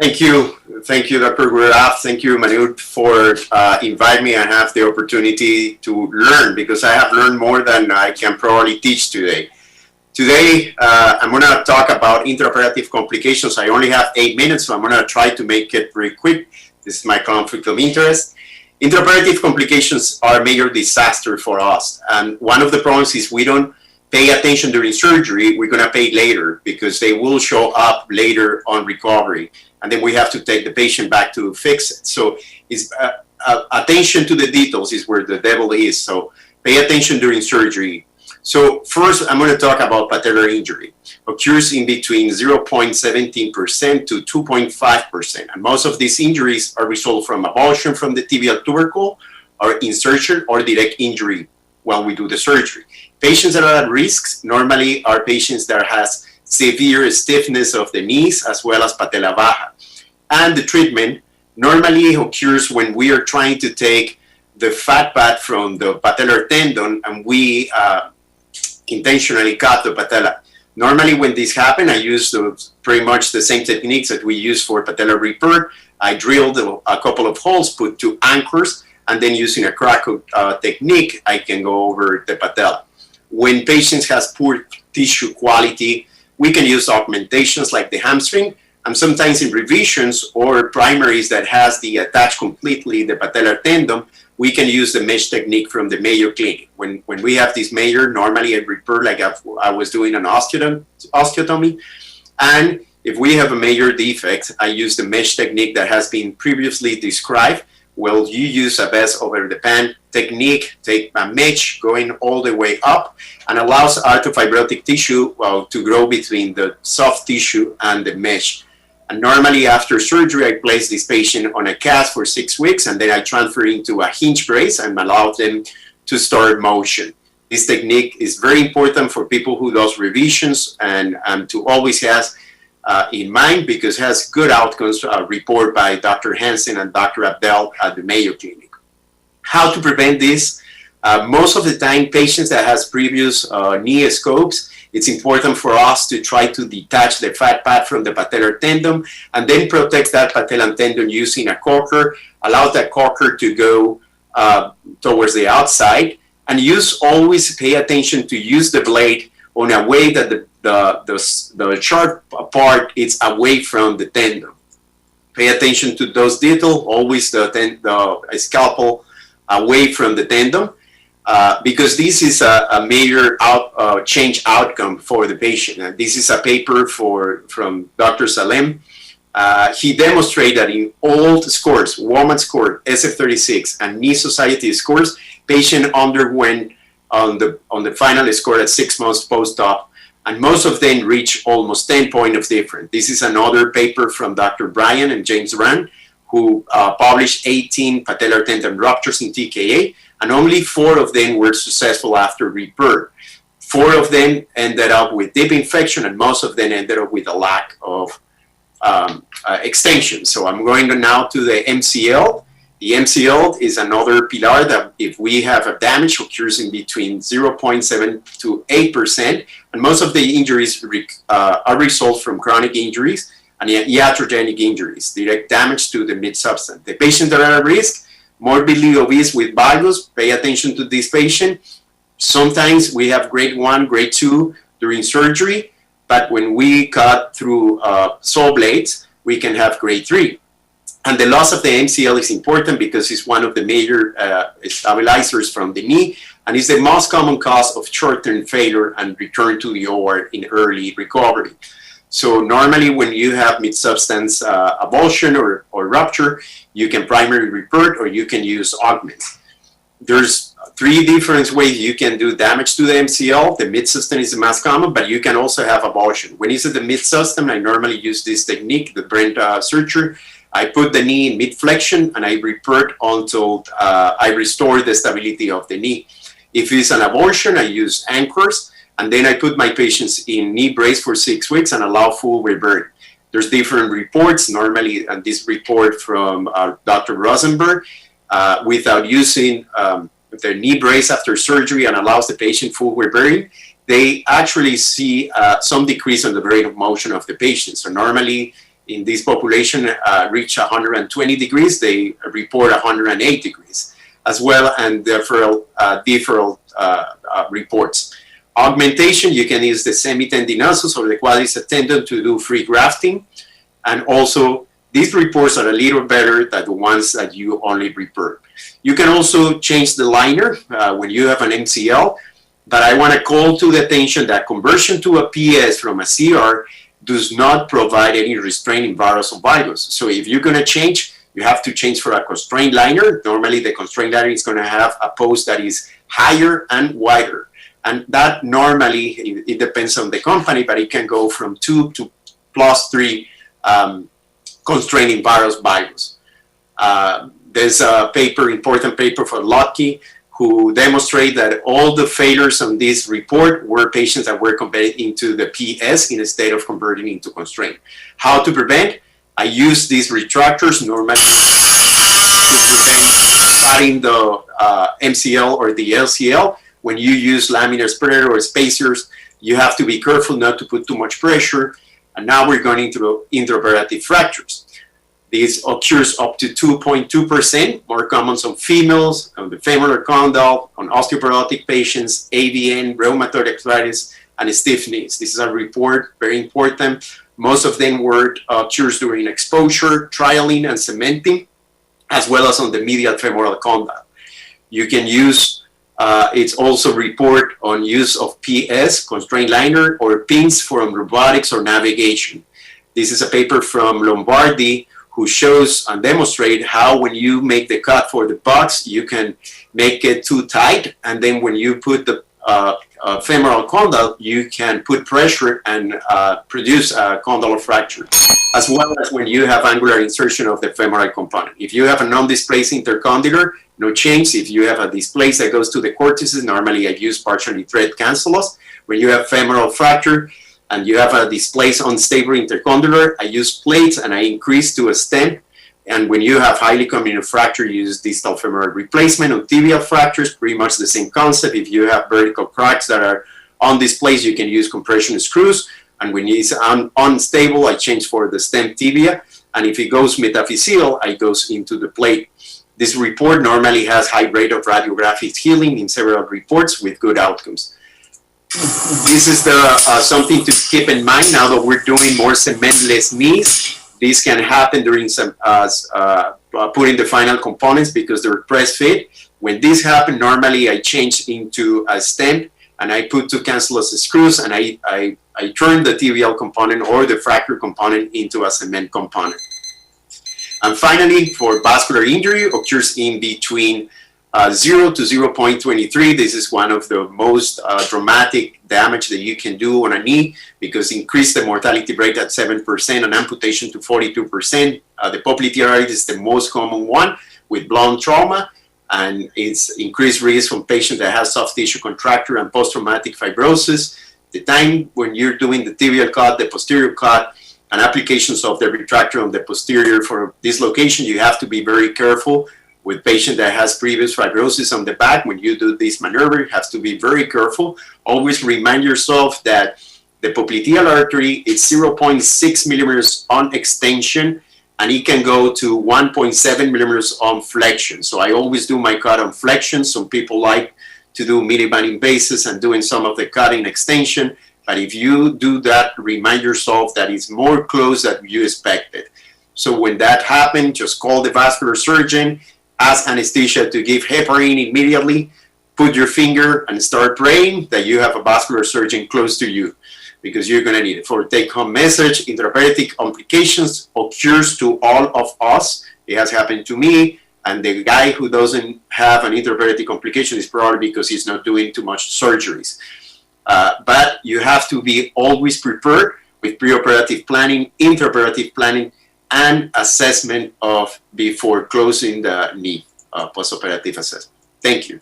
Thank you, Dr. Guraf. Thank you, Manute, for inviting me and have the opportunity to learn, because I have learned more than I can probably teach today. Today, I'm going to talk about intraoperative complications. I only have 8 minutes, so I'm going to try to make it very quick. This is my conflict of interest. Intraoperative complications are a major disaster for us. And one of the problems is we don't pay attention during surgery. We're going to pay later because they will show up later on recovery. And then we have to take the patient back to fix it. So it's, attention to the details is where the devil is. So pay attention during surgery. So first, I'm going to talk about patellar injury. Occurs in between 0.17% to 2.5%. And most of these injuries are result from avulsion from the tibial tubercle, or insertion, or direct injury while we do the surgery. Patients that are at risk normally are patients that has severe stiffness of the knees as well as patella baja. And the treatment normally occurs when we are trying to take the fat pad from the patellar tendon and we intentionally cut the patella. Normally when this happens, I use pretty much the same techniques that we use for patellar repair. I drilled a couple of holes, put 2 anchors, and then using a crack technique, I can go over the patella. When patients has poor tissue quality, we can use augmentations like the hamstring, and sometimes in revisions or primaries that has the attached completely the patellar tendon, we can use the mesh technique from the Mayo Clinic. When we have this Mayo, normally I repair like I was doing an osteotomy. And if we have a major defect, I use the mesh technique that has been previously described. Well, you use a vest over the pan technique, take a mesh going all the way up, and allows arthrofibrotic tissue to grow between the soft tissue and the mesh. And normally after surgery, I place this patient on a cast for 6 weeks, and then I transfer into a hinge brace and allow them to start motion. This technique is very important for people who does revisions and to always has in mind, because it has good outcomes reported by Dr. Hansen and Dr. Abdel at the Mayo Clinic. How to prevent this? Most of the time, patients that has previous knee scopes, it's important for us to try to detach the fat pad from the patellar tendon and then protect that patellar tendon using a corker, allow that corker to go towards the outside, and always pay attention to use the blade on a way that the sharp part is away from the tendon. Pay attention to those details, always the scalpel away from the tendon, because this is a major change outcome for the patient. And this is a paper from Dr. Salem. He demonstrated that in all scores, woman score, SF36, and knee society scores, patient underwent on the final score at 6 months post-op, and most of them reach almost 10 points of difference. This is another paper from Dr. Bryan and James Rand, who published 18 patellar tendon ruptures in TKA, and only 4 of them were successful after repair. 4 of them ended up with deep infection, and most of them ended up with a lack of extension. So I'm going now to the MCL. The MCL is another pillar that if we have a damage occurs in between 0.7 to 8%, and most of the injuries are result from chronic injuries and iatrogenic injuries, direct damage to the mid-substance. The patients that are at risk, morbidly obese with valgus, pay attention to this patient. Sometimes we have grade 1, grade 2 during surgery, but when we cut through saw blades, we can have grade 3. And the loss of the MCL is important because it's one of the major stabilizers from the knee, and is the most common cause of short-term failure and return to the OR in early recovery. So normally when you have mid-substance avulsion or rupture, you can primary repair or you can use augments. There's 3 different ways you can do damage to the MCL. The mid-system is the most common, but you can also have avulsion. When it's at the mid-system, I normally use this technique, the Brent suture. I put the knee in mid-flexion and I repair until I restore the stability of the knee. If it's an avulsion, I use anchors, and then I put my patients in knee brace for 6 weeks and allow full repair. There's different reports, normally, and this report from Dr. Rosenberg, without using the knee brace after surgery and allows the patient full repairing, they actually see some decrease in the rate of motion of the patient. So normally, in this population reach 120 degrees, they report 108 degrees as well, and deferral reports. Augmentation, you can use the semitendinosus or the quadriceps tendon to do free grafting, and also these reports are a little better than the ones that you only report. You can also change the liner when you have an MCL, but I want to call to the attention that conversion to a PS from a CR does not provide any restraint in varus or valgus. So if you're going to change, you have to change for a constrained liner. Normally the constrained liner is going to have a post that is higher and wider. And that normally, it depends on the company, but it can go from 2 to +3 constraining varus valgus. There's a paper, important paper for Lotke, who demonstrate that all the failures on this report were patients that were converted into the PS instead of converting into constraint. How to prevent? I use these retractors normally to prevent cutting the MCL or the LCL. When you use laminar spreader or spacers, you have to be careful not to put too much pressure. And now we're going into intraoperative fractures. This occurs up to 2.2%, more common on females, on the femoral condyle, on osteoporotic patients, AVN, rheumatoid arthritis, and stiff knees. This is a report, very important. Most of them were occurs during exposure, trialing, and cementing, as well as on the medial femoral condyle. You can use, it's also report on use of PS, constrained liner, or pins from robotics or navigation. This is a paper from Lombardi, who shows and demonstrate how when you make the cut for the box, you can make it too tight, and then when you put the femoral condyle, you can put pressure and produce a condylar fracture, as well as when you have angular insertion of the femoral component. If you have a non-displaced intercondylar, no change. If you have a displace that goes to the cortices, normally I use partially thread cancellous. When you have femoral fracture, and you have a displaced unstable intercondylar, I use plates and I increase to a stem. And when you have highly comminuted fracture, you use distal femoral replacement. On tibial fractures, pretty much the same concept. If you have vertical cracks that are undisplaced, you can use compression screws. And when it's unstable, I change for the stem tibia. And if it goes metaphyseal, I goes into the plate. This report normally has high rate of radiographic healing in several reports with good outcomes. This is something to keep in mind now that we're doing more cementless knees. This can happen during some putting the final components because they're press fit. When this happens, normally I change into a stem and I put two cancellous screws and I turn the tibial component or the fracture component into a cement component. And finally, for vascular injury, occurs in between 0 to 0.23. This is one of the most dramatic damage that you can do on a knee because increase the mortality rate at 7% and amputation to 42%. The popliteal is the most common one with blunt trauma, and it's increased risk from patients that have soft tissue contracture and post-traumatic fibrosis. The time when you're doing the tibial cut, the posterior cut, and applications of the retractor on the posterior for dislocation, you have to be very careful. With patient that has previous fibrosis on the back, when you do this maneuver, you have to be very careful. Always remind yourself that the popliteal artery is 0.6 millimeters on extension, and it can go to 1.7 millimeters on flexion. So I always do my cut on flexion. Some people like to do mini-band bases and doing some of the cutting extension. But if you do that, remind yourself that it's more close than you expected. So when that happens, just call the vascular surgeon, ask anesthesia to give heparin immediately, put your finger and start praying that you have a vascular surgeon close to you because you're going to need it. For take-home message, intraoperative complications occurs to all of us. It has happened to me, and the guy who doesn't have an intraoperative complication is probably because he's not doing too much surgeries. But you have to be always prepared with preoperative planning, intraoperative planning, and assessment of before closing the knee, postoperative assessment. Thank you.